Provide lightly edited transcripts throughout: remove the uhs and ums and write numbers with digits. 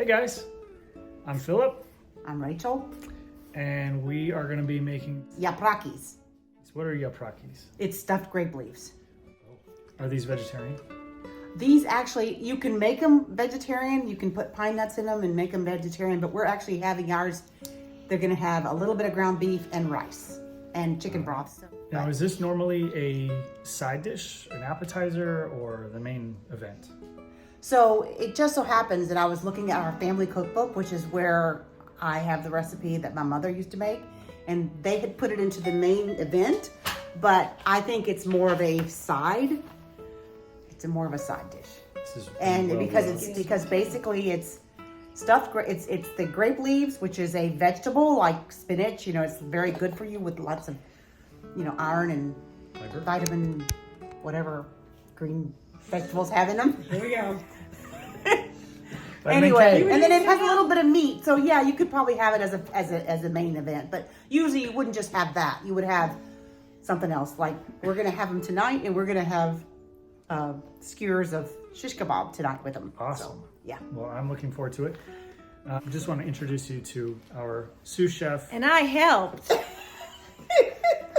guys, I'm Philip. I'm Rachel. And we are going to be making... Yaprakis. What are yaprakis? It's stuffed grape leaves. Are these vegetarian? These actually, you can make them vegetarian. You can put pine nuts in them and make them vegetarian, but we're actually having ours. They're going to have a little bit of ground beef and rice and chicken broth. Now, is this normally a side dish, an appetizer, or the main event? So it just so happens that I was looking at our family cookbook, which is where I have the recipe that my mother used to make, and they had put it into the main event, but I think it's more of a side. It's more of a side dish. And because basically it's stuffed, it's the grape leaves, which is a vegetable like spinach. You know, it's very good for you with lots of, iron and Fiber. vitamin, whatever green vegetables have in them. Here we go. Anyway, and then it has a little bit of meat. So yeah, you could probably have it as a main event, but usually you wouldn't just have that. You would have something else. Like we're gonna have them tonight, and we're gonna have skewers of shish kebab tonight with them. Awesome. So, yeah. Well, I'm looking forward to it. I just want to introduce you to our sous chef. And I helped.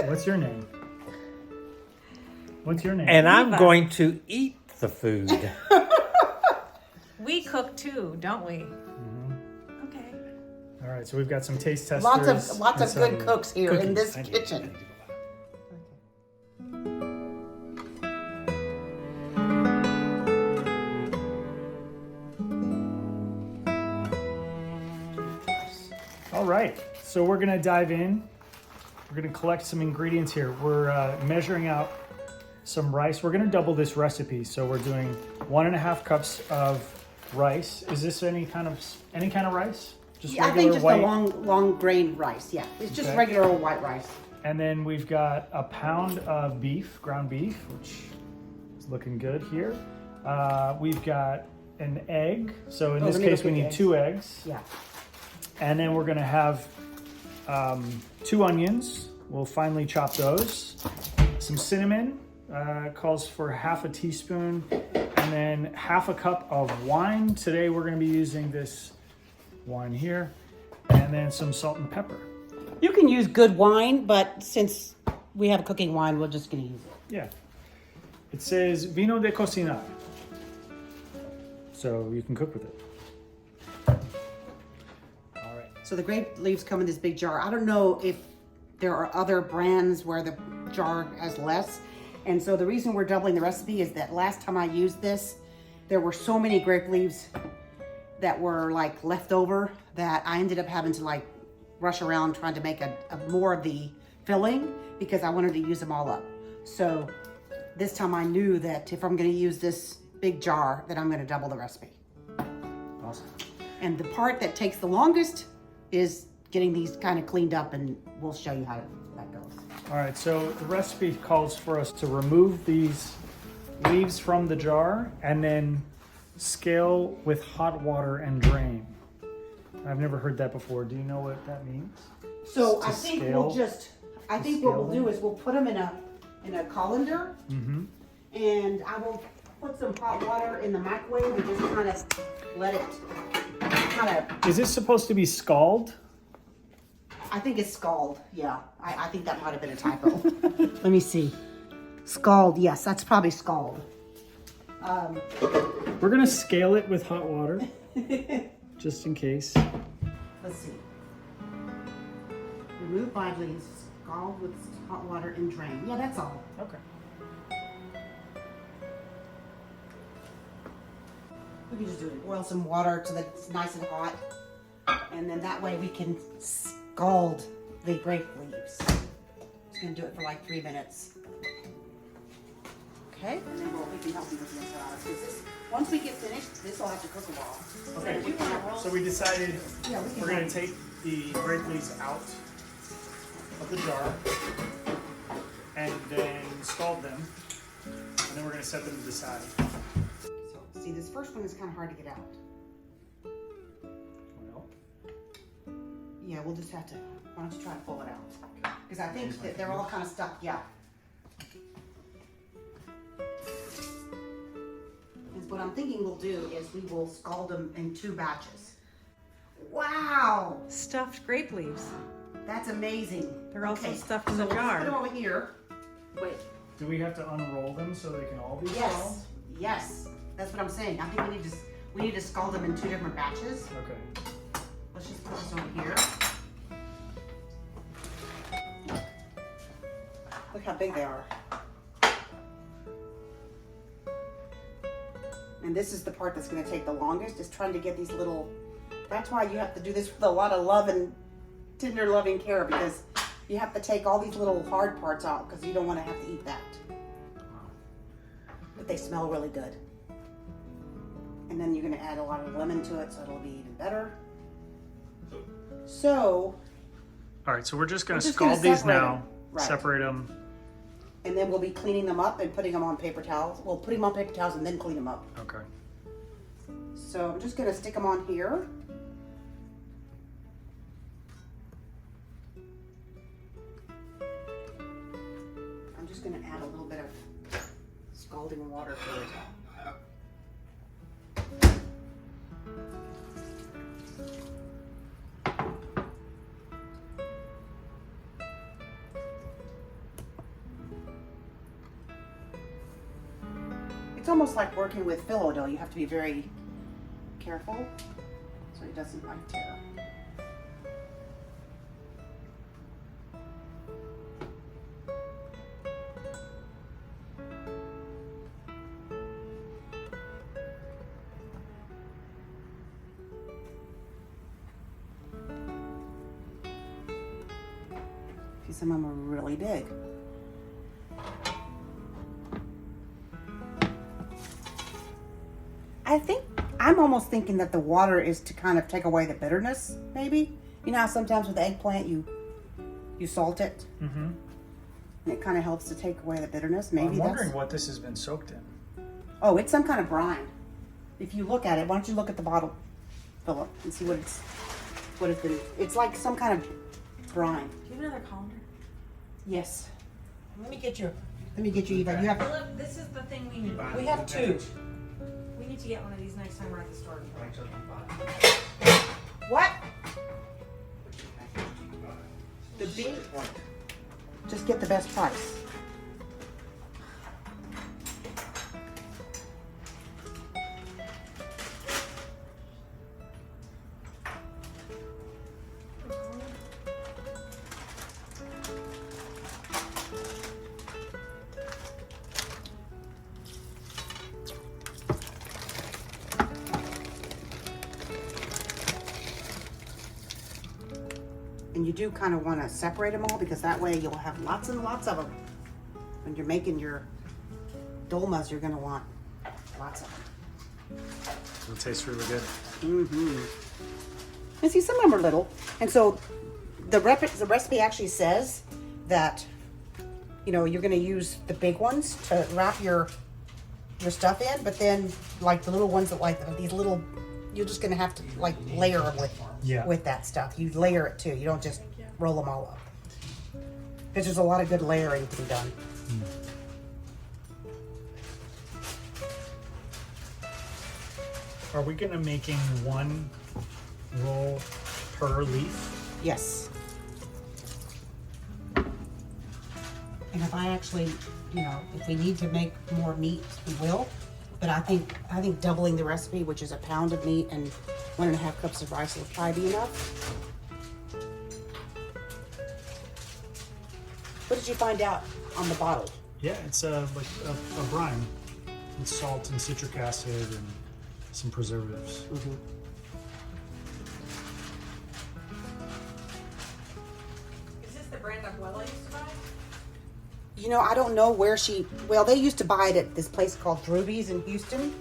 What's your name? What's your name? And I'm going to eat the food. We cook too, don't we? Okay. All right, so we've got some taste testers. Lots of good some cooks here in cookies. this kitchen. All right, so we're gonna dive in. We're gonna collect some ingredients here. We're measuring out some rice. We're gonna double this recipe, so we're doing 1.5 cups of rice. Is this any kind of rice? Just Yeah, I think just white? A long grained rice. Yeah, it's just regular old white rice. And then we've got a pound of beef, ground beef, which is looking good here. We've got an egg. So in this case, we need 2 eggs. Yeah. And then we're gonna have 2 onions. We'll finely chop those. Some cinnamon, calls for 1/2 teaspoon. And then 1/2 cup of wine. Today we're gonna be using this wine here. And then some salt and pepper. You can use good wine, but since we have cooking wine, we're just gonna use it. Yeah. It says vino de cocinar. So you can cook with it. All right. So the grape leaves come in this big jar. I don't know if there are other brands where the jar has less. And so the reason we're doubling the recipe is that last time I used this, there were so many grape leaves that were like left over that I ended up having to like rush around trying to make a more of the filling because I wanted to use them all up. So this time I knew that if I'm gonna use this big jar, that I'm gonna double the recipe. Awesome. And the part that takes the longest is getting these kind of cleaned up, and we'll show you how that goes. All right, so the recipe calls for us to remove these leaves from the jar and then scale with hot water and drain. I've never heard that before. Do you know what that means? So To I think scale? what we'll do is we'll put them in a colander, and I will put some hot water in the microwave and just kind of let it Is this supposed to be scald? I think it's scald. Yeah, I think that might have been a typo. Let me see. Scald. Yes, that's probably scald. We're gonna scale it with hot water, just in case. Let's see. Remove vine leaves, scald with hot water, and drain. Yeah, that's all. Okay. We can just do it. Boil some water so that it's nice and hot, and then that way we can scald the grape leaves. Just gonna do it for like 3 minutes. Okay, and then we can help you with the enchiladas. Because once we get finished, this will have to cook a while. Okay. So we decided Yeah, we can we're gonna take the grape leaves out of the jar and then scald them, and then we're gonna set them to the side. So, see, this first one is kind of hard to get out. Well, Yeah, we'll just have to, why don't you try to pull it out? Because I think that they're all kind of stuck, yeah. And what I'm thinking we'll do is we will scald them in 2 batches. Wow, Stuffed grape leaves. that's amazing. They're also Okay, stuffed in the so let's jar. put them over here. Wait, Do we have to unroll them so they can all be scalded? yes, yes, that's what I'm saying. I think we need to scald them in 2 different batches. Okay. Let's just put this over here. Look how big they are. And this is the part that's going to take the longest, is trying to get these little, that's why you have to do this with a lot of love and tender loving care, because you have to take all these little hard parts out because you don't want to have to eat that. But they smell really good. And then you're going to add a lot of lemon to it so it'll be even better. So, All right, so we're just gonna We're just gonna scald these separate now, 'em. Right. separate them. and then we'll be cleaning them up and putting them on paper towels. We'll put them on paper towels and then clean them up. Okay. So I'm just going to stick them on here. I'm just going to add a little bit of scalding water to it. It's almost like working with phyllo dough. You have to be very careful so it doesn't like tear. See, some of them are really big. I'm almost thinking that the water is to kind of take away the bitterness, maybe. You know how sometimes with eggplant you salt it, Mm-hmm. and it kind of helps to take away the bitterness. Maybe I'm wondering that's. what this has been soaked in. Oh, it's some kind of brine. If you look at it, why don't you look at the bottle, Philip, and see what it's been. It's like some kind of brine. Do you have another colander? Yes. Let me get you, Eva. You have. Philip, this is the thing we need. We have 2. We need to get one of these next time we're at the store. What? The big one. Just get the best price. And you do kind of want to separate them all because that way you'll have lots and lots of them. When you're making your dolmas, you're going to want lots of them. It'll taste really good. Mm-hmm. And see, some of them are little. And so the recipe actually says that, you know, you're going to use the big ones to wrap your stuff in, but then like the little ones that like these little, you're just going to have to like layer them with that stuff. You layer it too. You don't just roll them all up. Because there's a lot of good layering to be done. Are we gonna making one roll per leaf? Yes. And if I actually, you know, if we need to make more meat, we will. But I think doubling the recipe, which is a pound of meat and 1.5 cups of rice, will probably be enough. What did you find out on the bottle? Yeah, it's like a brine with salt and citric acid and some preservatives. Mm-hmm. Is this the brand Abuela used to buy? You know, I don't know where well, they used to buy it at this place called Droobies in Houston.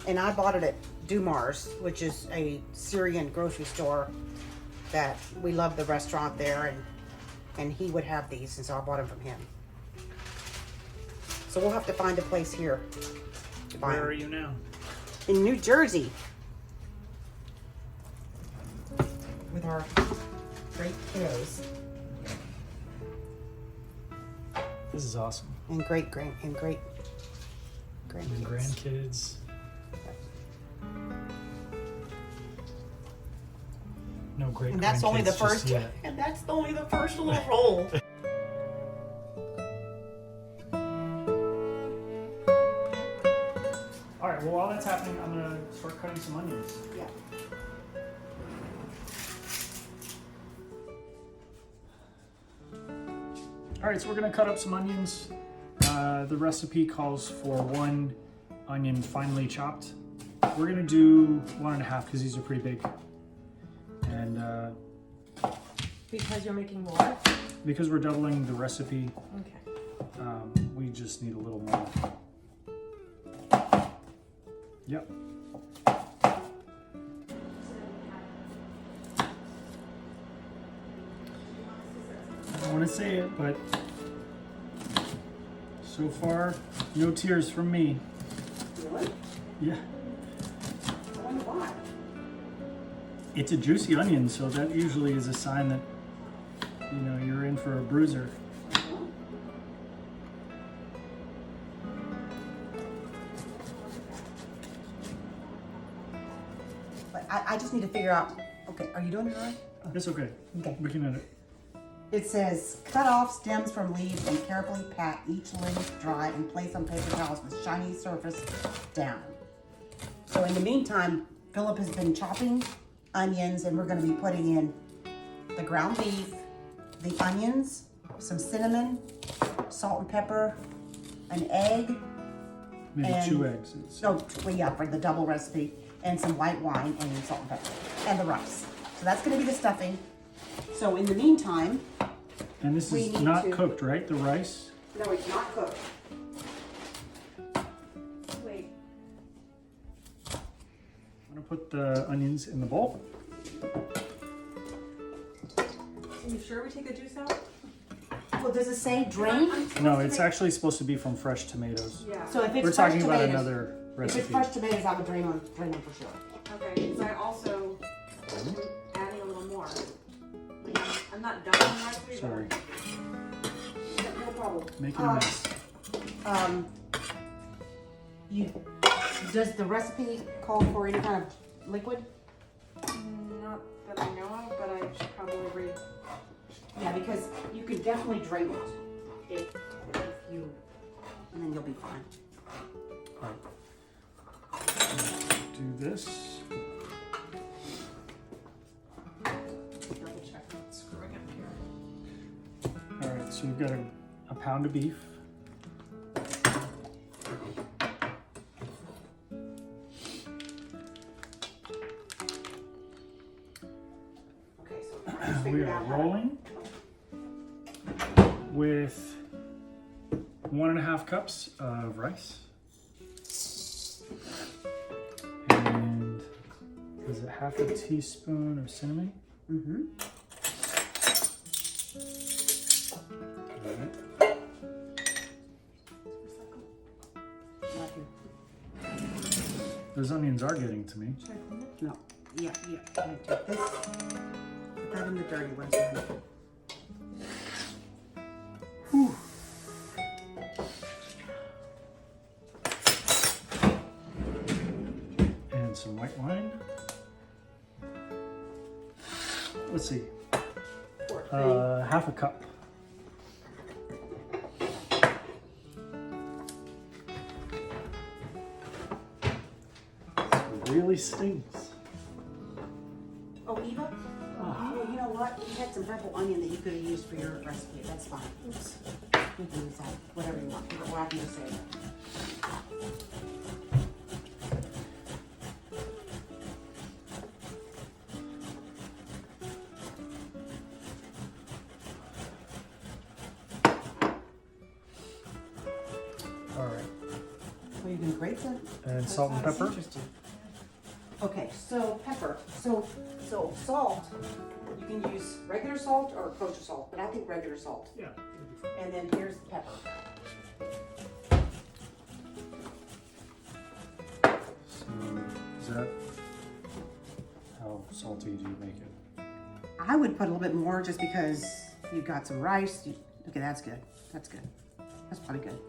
And I bought it at Dumar's, which is a Syrian grocery store that we love the restaurant there. And he would have these, and so I bought them from him. So we'll have to find a place here to buy Where are them. you now? In New Jersey. With our great kiddos. This is awesome. And great grandkids. And grandkids. No great. And that's only the grandkids just first. yet. And that's only the first little roll. All right. Well, while that's happening, I'm gonna start cutting some onions. Yeah. All right, so we're gonna cut up some onions. The recipe calls for 1 onion finely chopped. We're gonna do 1.5 because these are pretty big. And Because you're making more? because we're doubling the recipe, Okay. we just need a little more. Yep. I don't want to say it, but so far, no tears from me. Really? Yeah. I wonder why. It's a juicy onion, so that usually is a sign that, you know, you're in for a bruiser. But I just need to figure out. Okay, are you doing it right? It's okay. Okay. We can edit. It says, cut off stems from leaves and carefully pat each leaf dry and place on paper towels with shiny surface down. So in the meantime, Philip has been chopping onions, and we're going to be putting in the ground beef, the onions, some cinnamon, salt and pepper, an egg, Maybe And- 2 eggs. well, yeah, for the double recipe, and some white wine and salt and pepper, and the rice. So that's going to be the stuffing. So in the meantime, And this we is need not to- cooked, right? The rice? no, it's not cooked. Wait. I'm gonna put the onions in the bowl. Are you sure we take the juice out? Well, does it say drain? No, it's actually supposed to be from fresh tomatoes. Yeah. So if it's We're fresh talking about tomatoes, another if recipe. it's fresh tomatoes, I would drain them for sure. Okay, because I also am adding a little more. Like, I'm not done with the recipe, Sorry, No problem. making a mess. Does the recipe call for any kind of liquid? but not that I know of, but I should probably read. Yeah, because you could definitely drain it if you, and then you'll be fine. All right. Do this. Double check not screwing up here. All right, so we've got a pound of beef. Okay, so I just We figured are out how rolling with 1.5 cups of rice. And is it half a teaspoon of cinnamon? Mm-hmm. All right. Right here. Those onions are getting to me. Should I clean it? No, yeah. I'm gonna take this, put that in the dirty ones. Whew. And some white wine. Let's see. Half a cup. This really stinks. Oh, Eva? Well, you know what? You had some purple onion that you could have used for your recipe. That's fine. Oops. You can use that, whatever you want. We'll have you to say that. All right. Well, you can grate them. And salt and That's pepper. interesting. Okay, so pepper. So salt. You can use regular salt or kosher salt, but I think regular salt. Yeah. And then here's the pepper. So is that how salty do you make it? I would put a little bit more just because you've got some rice. Okay, that's good. That's good. That's probably good.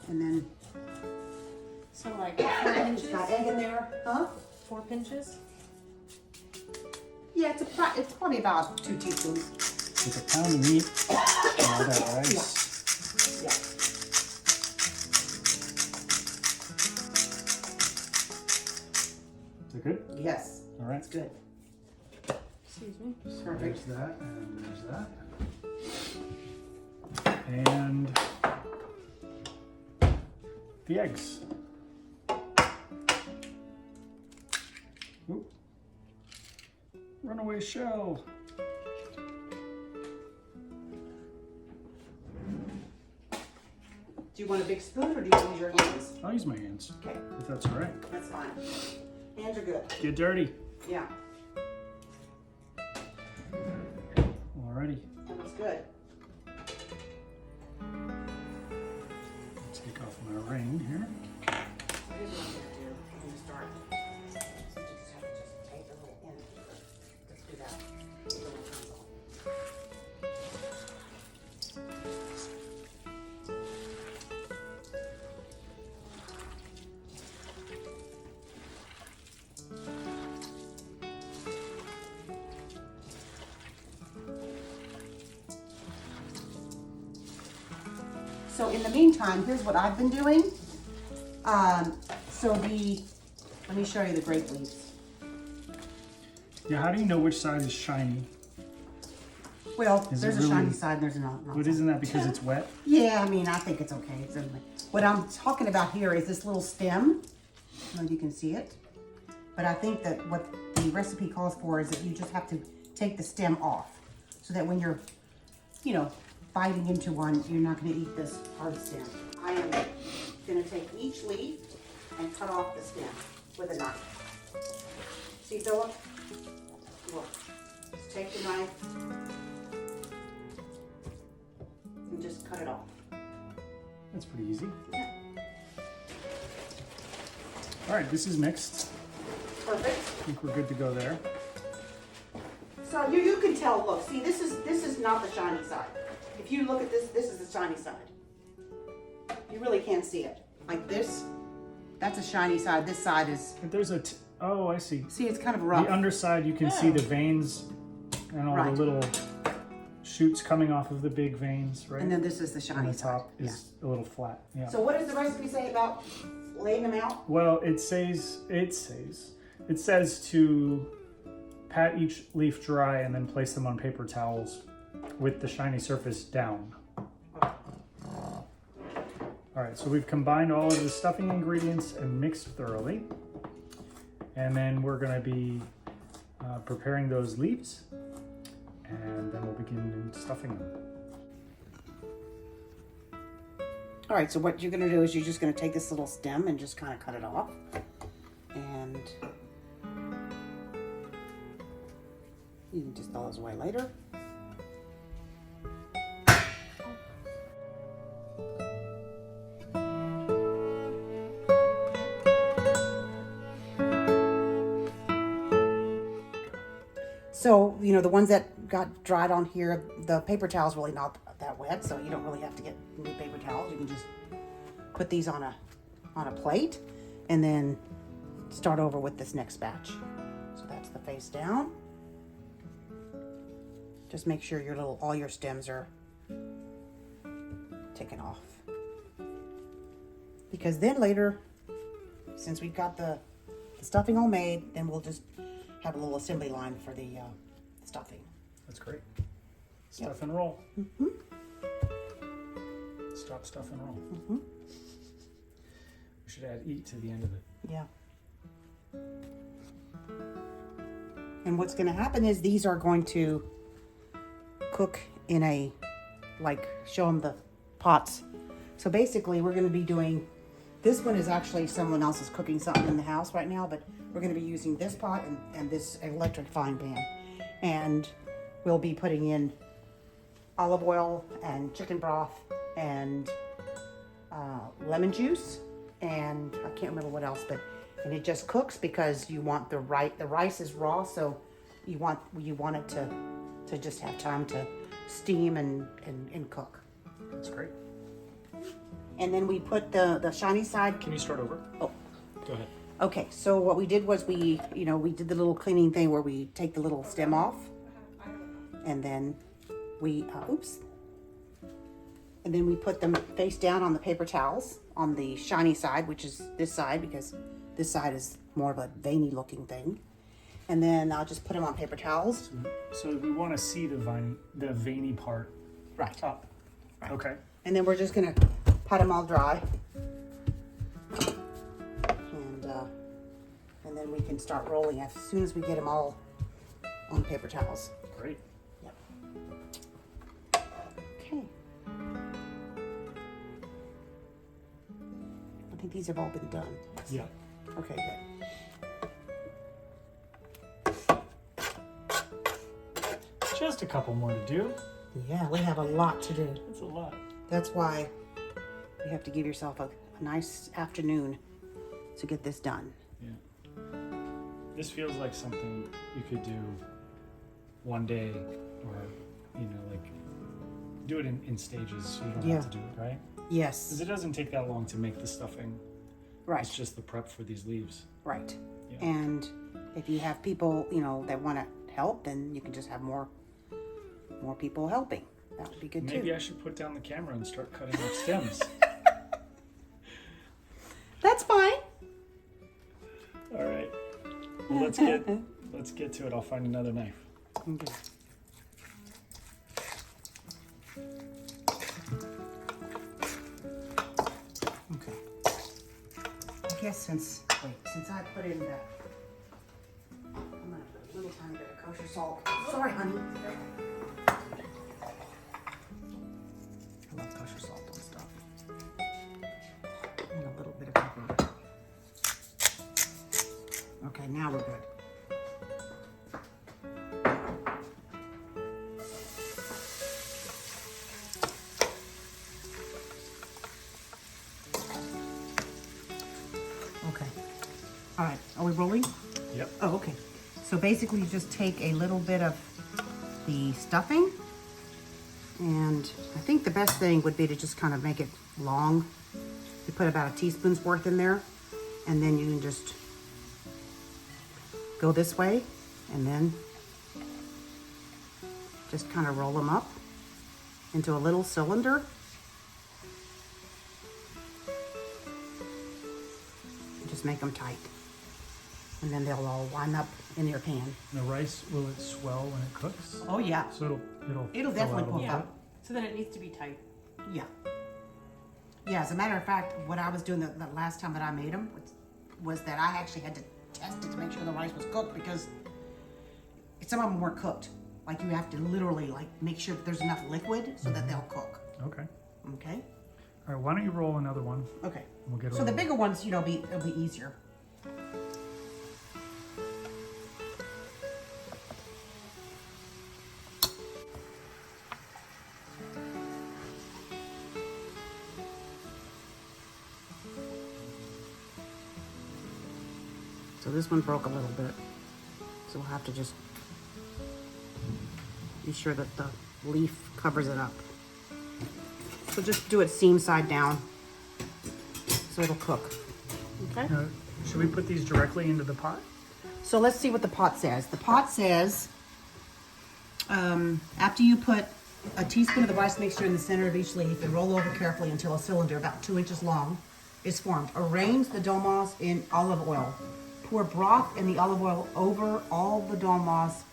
And then So like 4 it's pinches? got egg in there. Huh? 4 pinches? Yeah, it's probably about 2 teaspoons. With a pound of meat and all that rice. Yeah. Is that good? Yes. All right. It's good. Excuse me. So Perfect. there's that, and there's that. And the eggs. Oop. Runaway shell. Do you want a big spoon or do you use your hands? I'll use my hands, Okay, if that's all right. that's fine. Hands are good. Get dirty. Yeah, Alrighty. that looks good. Take off my ring here. Here's what I'm gonna do. I'm gonna start. So you just have to just take the little end. Let's do that. The little pencil. So in the meantime, here's what I've been doing. Let me show you the grape leaves. Yeah, how do you know which side is shiny? Well, Is it there's a really- shiny side and there's a not. But isn't that because it's wet? Yeah, I mean, I think it's okay. What I'm talking about here is this little stem. I don't know if you can see it. But I think that what the recipe calls for is that you just have to take the stem off. So that when you're, biting into one, you're not going to eat this hard stem. I am going to take each leaf and cut off the stem with a knife. See, Philip? Look. Just take the knife and just cut it off. That's pretty easy. Alright, this is mixed. Perfect. I think we're good to go there. So you can tell, look, see, this is not the shiny side. If you look at this, this is the shiny side. You really can't see it. Like this, that's a shiny side. This side is, But there's oh, I see. see, it's kind of rough. The underside, you can see the veins and all Right. the little shoots coming off of the big veins, right? And then this is the and shiny the side. top is a little flat. Yeah. Yeah. So what does the recipe say about laying them out? Well, it says to pat each leaf dry and then place them on paper towels with the shiny surface down. All right, so we've combined all of the stuffing ingredients and mixed thoroughly. And then we're gonna be preparing those leaves, and then we'll begin stuffing them. All right, so what you're gonna do is you're just gonna take this little stem and just kind of cut it off. And you can just throw those away later. So, the ones that got dried on here, the paper towel's really not that wet, so you don't really have to get new paper towels. You can just put these on a plate and then start over with this next batch. So that's the face down. Just make sure all your stems are taken off. Because then later, since we've got the stuffing all made, then we'll just have a little assembly line for the stuffing. That's great. Stuff and roll. Mm-hmm. Stop, stuff, and roll. Mm-hmm. We should add eat to the end of it. Yeah. And what's going to happen is these are going to cook in show them the pots. So basically we're going to be doing, this one is actually someone else is cooking something in the house right now, but we're going to be using this pot and this electric frying pan. And we'll be putting in olive oil and chicken broth and lemon juice, and I can't remember what else, and it just cooks because you want the rice is raw, so you want it to just have time to steam and cook. That's great. And then we put the shiny side. Can you start over? Oh, Go ahead. Okay, so what we did was we did the little cleaning thing where we take the little stem off, and then we, and then we put them face down on the paper towels on the shiny side, which is this side, because this side is more of a veiny looking thing. And then I'll just put them on paper towels. So we want to see the veiny part Right. up. Right. Okay. And then we're just gonna pat them all dry. And then we can start rolling as soon as we get them all on paper towels. Great. Yep. Okay. I think these have all been done. Yeah. Okay, good. Just a couple more to do. Yeah, we have a lot to do. That's a lot. That's why you have to give yourself a nice afternoon to get this done. Yeah. This feels like something you could do one day, or like do it in stages, so you don't have to do it, right? Yes. Because it doesn't take that long to make the stuffing. Right. It's just the prep for these leaves. Right. Yeah. And if you have people, that want to help, then you can just have more people helping. That would be good too. Maybe I should put down the camera and start cutting off stems. That's fine. All right. Well, let's get to it. I'll find another knife. Okay. Okay. I guess since I put in the, I'm gonna put a little tiny bit of kosher salt. Sorry, honey. I love kosher salt and stuff. And a little bit of pepper. Okay, now we're good. Okay. All right, are we rolling? Yep. Oh, okay. So basically you just take a little bit of the stuffing, and I think the best thing would be to just kind of make it long. You put about a teaspoon's worth in there, and then you can just go this way, and then just kind of roll them up into a little cylinder. And just make them tight. And then they'll all wind up in your pan. The rice, will it swell when it cooks? Oh yeah. So It'll fill definitely out a puff little up. bit? So then it needs to be tight. Yeah. Yeah, as a matter of fact, what I was doing the last time that I made them was that I actually had to test it to make sure the rice was cooked, because some of them weren't cooked. Like, you have to literally make sure that there's enough liquid so that they'll cook. Okay. Okay? All right, why don't you roll another one? Okay. We'll get So the bigger ones, it'll be easier. So this one broke a little bit. So we'll have to just be sure that the leaf covers it up. So just do it seam side down so it'll cook. Okay? Should we put these directly into the pot? So let's see what the pot says. The pot says, after you put a teaspoon of the rice mixture in the center of each leaf and roll over carefully until a cylinder about 2 inches long is formed. Arrange the dolmas in olive oil. Pour broth in the olive oil over all the dolmas.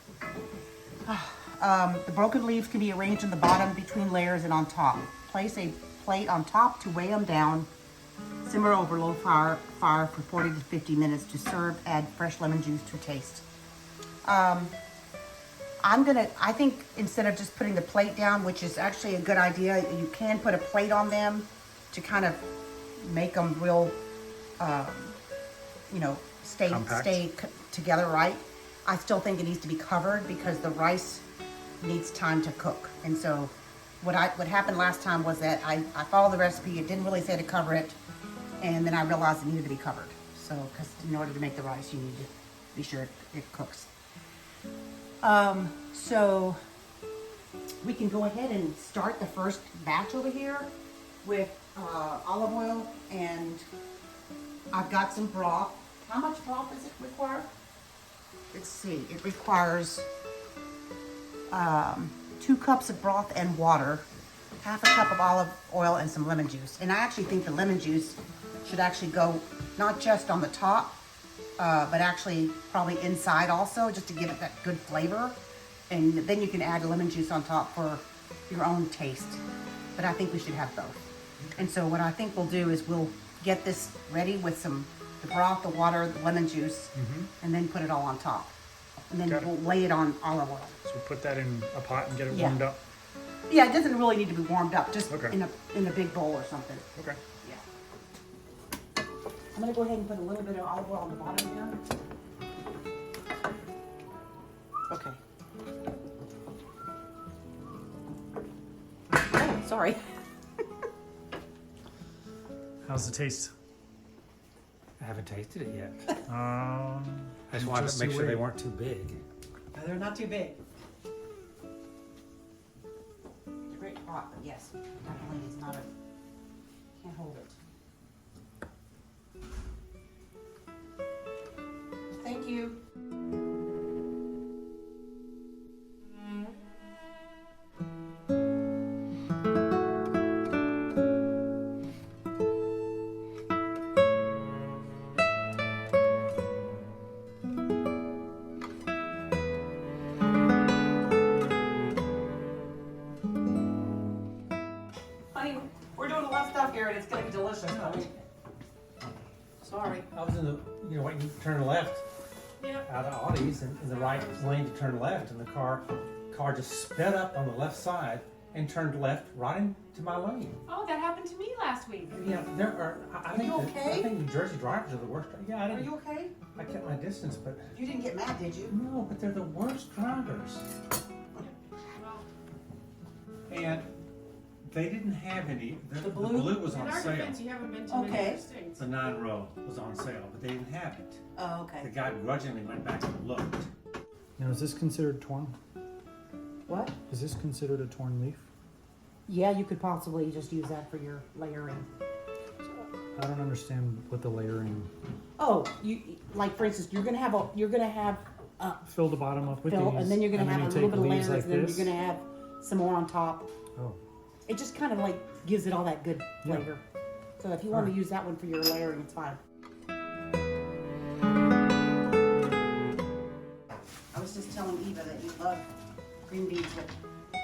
The broken leaves can be arranged in the bottom, between layers, and on top. Place a plate on top to weigh them down. Simmer over low fire for 40 to 50 minutes to serve. Add fresh lemon juice to taste. I think instead of just putting the plate down, which is actually a good idea, you can put a plate on them to kind of make them real, stay together, right? I still think it needs to be covered because the rice needs time to cook. And so what happened last time was that I followed the recipe. It didn't really say to cover it, and then I realized it needed to be covered. So, because in order to make the rice, you need to be sure it cooks. So we can go ahead and start the first batch over here with olive oil, and I've got some broth. How much broth does it require? Let's see, it requires 2 cups of broth and water, half a cup of olive oil, and some lemon juice. And I actually think the lemon juice should actually go not just on the top, but actually probably inside also, just to give it that good flavor. And then you can add lemon juice on top for your own taste. But I think we should have both. And so what I think we'll do is we'll get this ready with the broth, the water, the lemon juice, and then put it all on top. And then Got it. we'll lay it on olive oil. So put that in a pot and get it Yeah. warmed up. Yeah, it doesn't really need to be warmed up, just Okay. in a big bowl or something. Okay. Yeah. I'm gonna go ahead and put a little bit of olive oil on the bottom here. Okay. Oh, sorry. How's the taste? I haven't tasted it yet. Um, I just wanted to make sure they wait. weren't too big. No, they're not too big. It's a great pot, but yes, definitely is not a, can't hold it. Thank you. Honey, we're doing a lot of stuff here and it's gonna be delicious, honey. Sorry. I was in the, waiting to turn left Yep. out of Audie's and in the right lane to turn left, and the car just sped up on the left side and turned left right into my lane. Oh, that happened to me last week. Yeah, there are. I think you that- okay? I think New Jersey drivers are the worst. Yeah, I Are didn't. you okay? I kept my distance, but You didn't get mad, did you? no, but they're the worst drivers. Well, And they didn't have any. The blue? blue was in on our sale. defense, you haven't been to many Okay. other states. The 9-row was on sale, but they didn't have it. Oh, The okay. guy grudgingly went back and looked. now is this considered torn? What? Is this considered a torn leaf? Yeah, you could possibly just use that for your layering. I don't understand what the layering. Oh, you, like for instance, you're gonna have Fill the bottom up with fill, these, and then you're gonna have you a little take bit of leaves layers, like and then this. you're gonna have some more on top. Oh, It just kind of like gives it all that good Yeah. flavor. So if you want to Alright. use that one for your layering, it's fine. I was just telling Eva that you love green beans with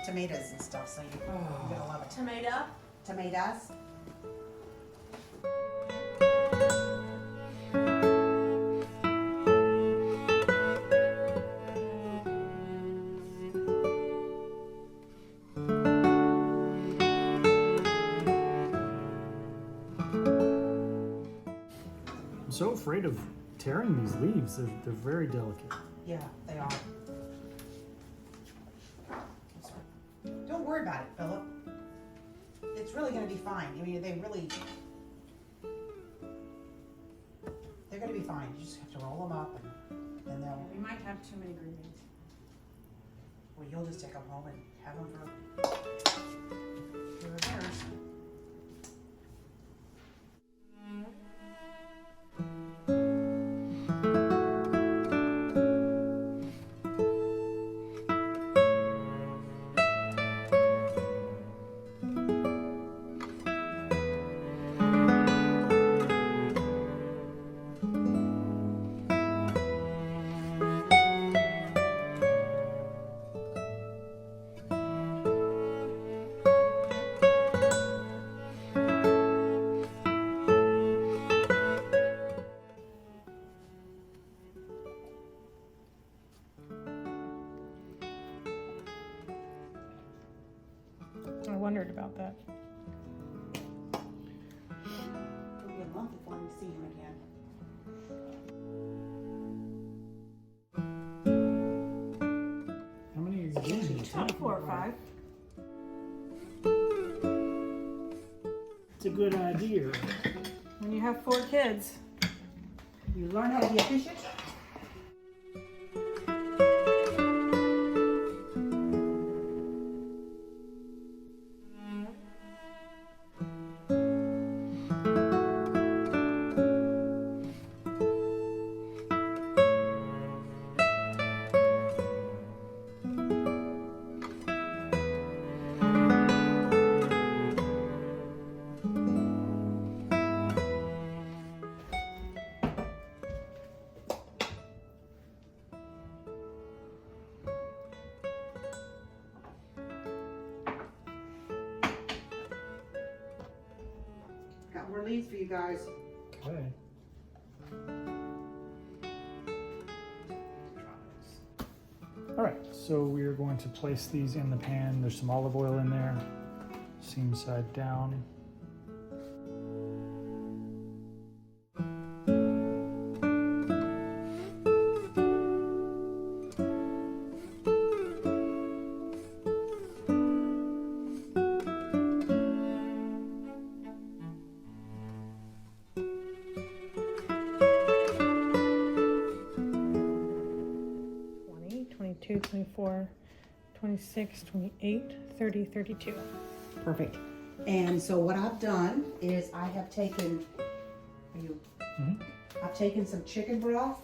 tomatoes and stuff, so you're gonna love it. Tomato. Tomatoes. I'm so afraid of tearing these leaves. They're very delicate. Yeah, they are. Don't worry about it, Philip. It's really gonna be fine. I mean, they're gonna be fine. You just have to roll them up and then they'll, We might have too many green beans. well, you'll just take them home and have them for repairs. I wondered about that. It'll be a month before we see him again. How many are you doing? About 4 or 5. It's a good idea. When you have 4 kids. You learn how to be efficient. more leaves for you guys. Okay. All right, so we are going to place these in the pan. There's some olive oil in there, seam side down. Twenty, 22, 24, 26, 28, 30, 32. Perfect. And so what I've done is I have taken, I've taken some chicken broth.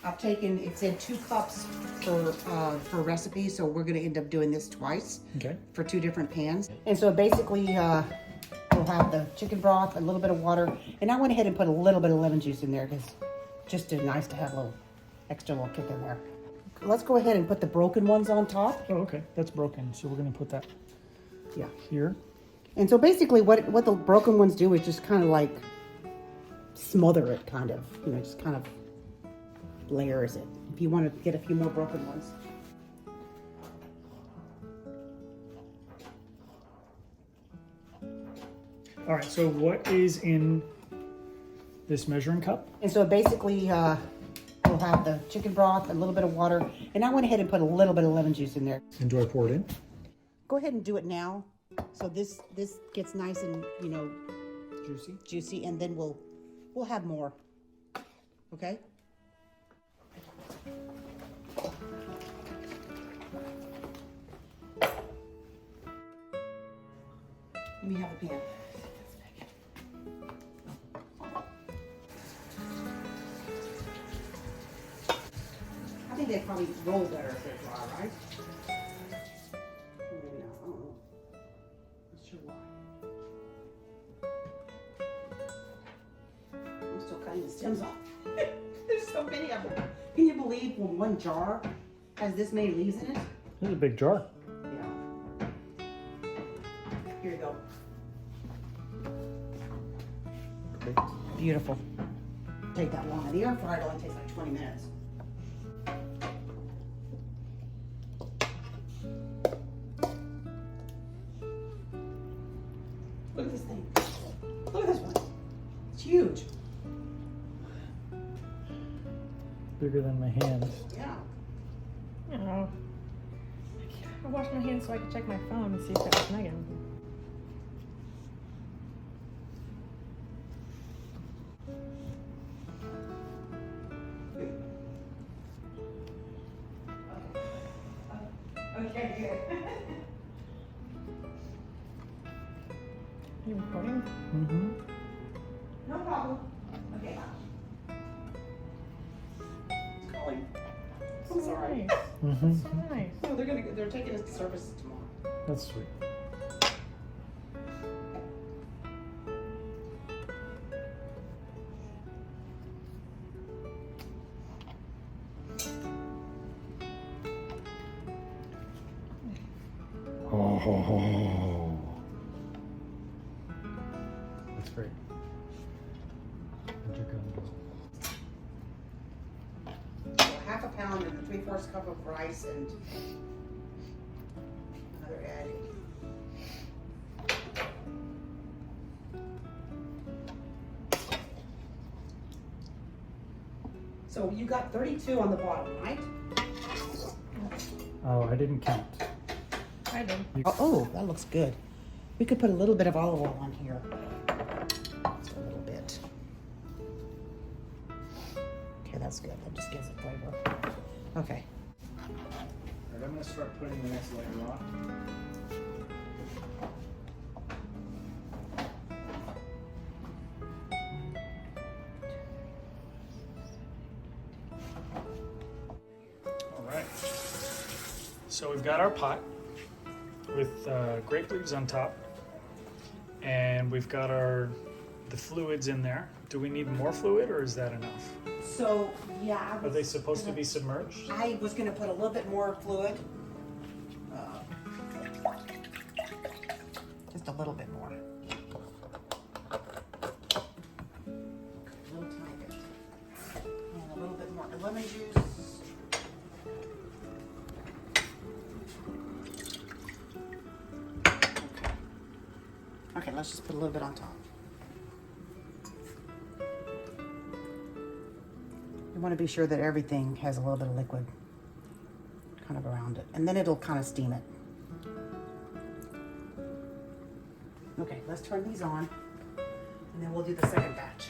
I've taken, it said 2 cups for recipe, so we're gonna end up doing this twice. Okay. For 2 different pans. And so basically, we'll have the chicken broth, a little bit of water, and I went ahead and put a little bit of lemon juice in there because just nice to have a little extra little kick in there. Let's go ahead and put the broken ones on top. Oh, okay, that's broken. So we're gonna put that here. And so basically what the broken ones do is just kind of like smother it, kind of, you know, just kind of layers it. If you want to get a few more broken ones. All right, so what is in this measuring cup? And so basically, we'll have the chicken broth, a little bit of water, and I went ahead and put a little bit of lemon juice in there. And do I pour it in? Go ahead and do it now, so this gets nice and, you know, juicy, and then we'll have more. Okay. Let me have a pan. I think they probably roll better if they're dry, right? Maybe not. I don't know. Not sure why. I'm still cutting the stems off. There's so many of them. Can you believe when one jar has this many leaves in it? This is a big jar. Yeah. Here you go. Okay. Beautiful. Take that long. The air fryer only takes like 20 minutes. Look at this thing. Look at this one. It's huge. Bigger than my hand. Yeah. Oh. I washed my hands so I could check my phone and see if that was Megan. Okay, good. You recording? Mm-hmm. No problem. Okay. It's calling. So sorry. nice. Mm-hmm. So nice. No, they're taking us to service tomorrow. That's sweet. Oh, that's great. Where'd you go? So half a pound and 3/4 cup of rice and another egg. So you got 32 on the bottom, right? Oh, I didn't count. I did. Oh, that looks good. We could put a little bit of olive oil on here. Just a little bit. Okay, that's good. That just gives it flavor. Okay. All right, I'm gonna start putting the next layer on. All right. So we've got our pot with grape leaves on top, and we've got the fluids in there. Do we need more fluid, or is that enough? So, yeah. Are they supposed to be submerged? I was going to put a little bit more fluid. Just a little bit more. lemon juice. Okay, let's just put a little bit on top. You want to be sure that everything has a little bit of liquid kind of around it, and then it'll kind of steam it. Okay, let's turn these on, and then we'll do the second batch.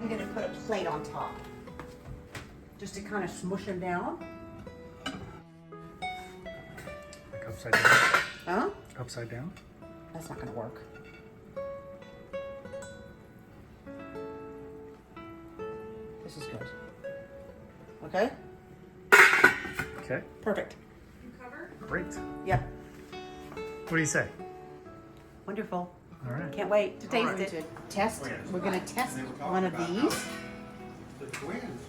I'm gonna put a plate on top, just to kind of smush them down. Like upside down? Huh? Upside down? That's not gonna work. This is good. Okay? Okay, Perfect. You cover? great. Yep. What do you say? Wonderful. All right. Can't wait to taste it. Test. We're gonna test one of these. The twins.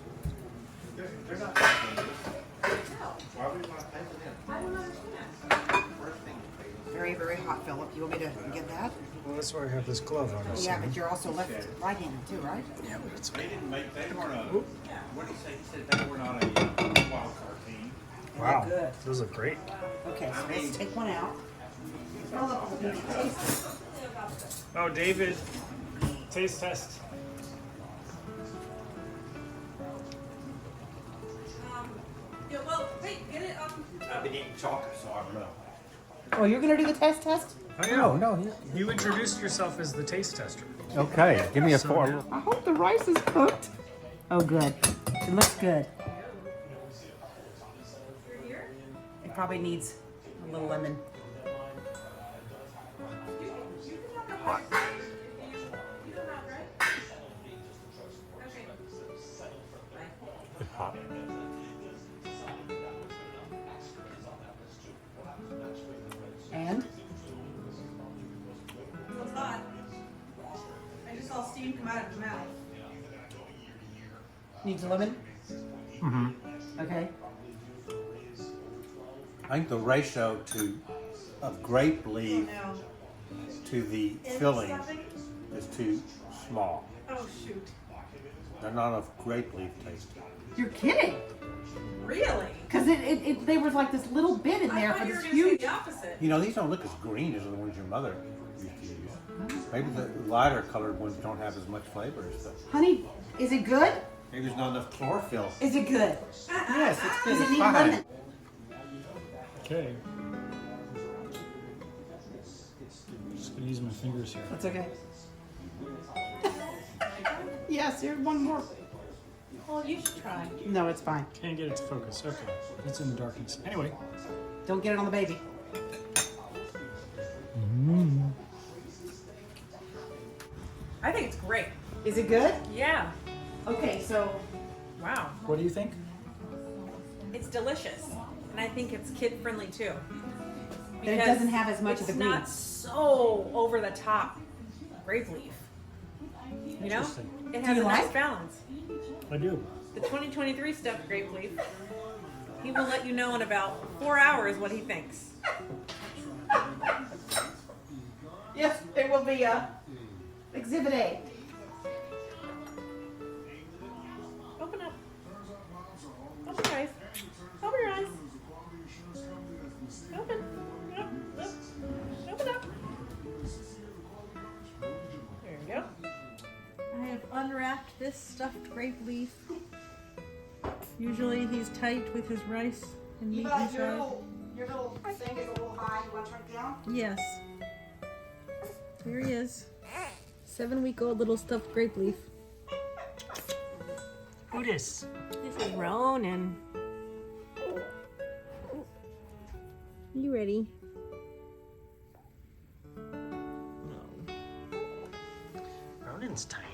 They're not. Why would you want to pay for them? I don't understand. First thing you pay. Very, very hot, Philip. You want me to get that? Well, that's why I have this glove on. Yeah, but you're also right-handed too, right? Yeah, but it's They didn't make, they weren't a, what did he say? He said they were not a wild card team. wow. Good. Those look great. Okay, so let's take one out. Smell the whole thing. Taste it. Oh, David, taste test. Yeah, well, wait, get it I've been eating chocolate, so I don't know. Oh, you're gonna do the test? Oh, yeah. no. You introduced yourself as the taste tester. Okay, give me a So four. now- I hope the rice is cooked. Oh, good. It looks good. You're here? It probably needs a little lemon. Hot. You don't have, right? Okay. It's hot. And It's hot. I just saw steam come out of his mouth. needs a lemon. Mm-hmm. Okay. I think the ratio of grape leaf No. to the In filling stuffing? is too small. Oh, shoot. There's not enough grape leaf taste. You're kidding. Really? Because there was like this little bit in there I for thought you were this going to say huge. the opposite. You know, these don't look as green as the ones your mother used to use. Maybe the lighter colored ones don't have as much flavor as the. Honey, is it good? Maybe there's not enough chlorophyll. Is it good? Yes, it's good. Does it It's need fine. lemon? Okay. Just gonna use my fingers here. That's okay. Yes, here's one more. Well, you should try. No, it's fine. Can't get it to focus. Okay. It's in the darkness. Anyway. Don't get it on the baby. I think it's great. Is it good? Yeah. Okay, so Wow. What do you think? It's delicious. And I think it's kid friendly too. But it doesn't have as much of the It's not greens. so over the top grape leaf. You know? Interesting. It has you a nice like? balance. I do. The 2023 stuffed grape leaf. He will let you know in about 4 hours what he thinks. yes, it will be Exhibit A. Open up. Open your eyes. Open your eyes. Open. Up, up. Open up. There you go. I have unwrapped this stuffed grape leaf. Usually he's tight with his rice and meat inside. Your little thing is a little high. You want to turn it down? Yes. Here he is. 7-week-old little stuffed grape leaf. Who this? This is Ronan. You ready? Ronan's tiny.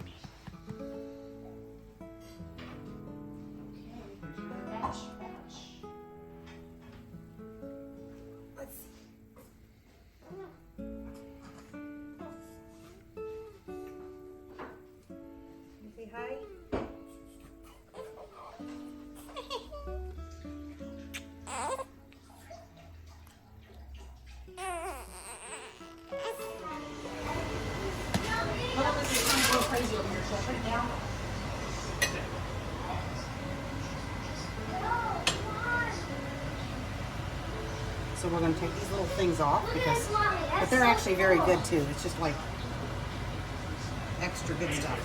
Say hi. crazy over here. Should I put it down? So we're going to take these little things off because, but they're actually very good too. It's just like extra good stuff.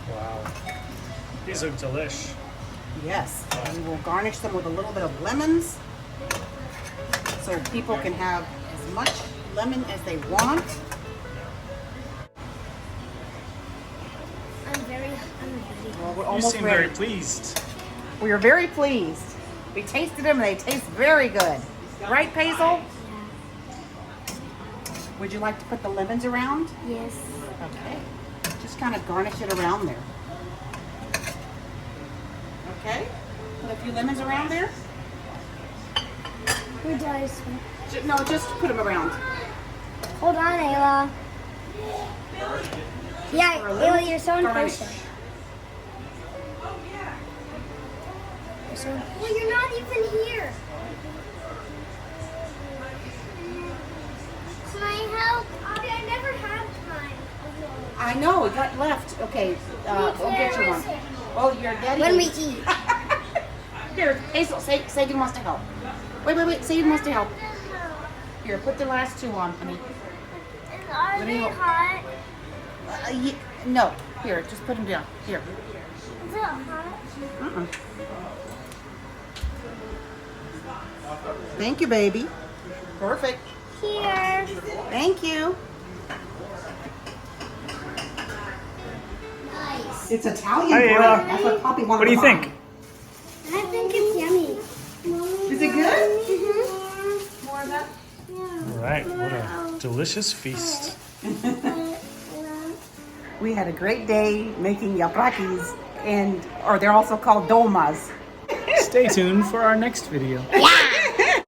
Wow. These are delish. Yes, and we will garnish them with a little bit of lemons so people can have as much lemon as they want. Well, we're You almost seem ready. very pleased. We are very pleased. We tasted them and they taste very good. Right, Hazel? Would you like to put the lemons around? Yes. Okay. Just kind of garnish it around there. Okay. Put a few lemons around there. Who does? No, just put them around. Hold on, Ayla. Yeah, For a little Ayla, you're so garnish. impatient. Well, you're not even here. Can I help? I never had mine. I know, it got left. Okay, we'll get you one. Oh, your daddy. When we ate- eat. Here, Hazel, Sagan wants to help. Wait, Sagan wants to help. Here, put the last two on, honey. Are they hot? No, here, just put them down. Here. Is it hot? Uh-uh. Thank you, baby. Perfect. Here. Thank you. Nice. It's Italian Hey, bread. Ayla. That's what Poppy wanted What do you to buy. think? I think it's yummy. Is it good? Mm-hmm. More of that? All right, what a delicious feast. We had a great day making yaprakis, or they're also called dolmas. Stay tuned for our next video. Yeah.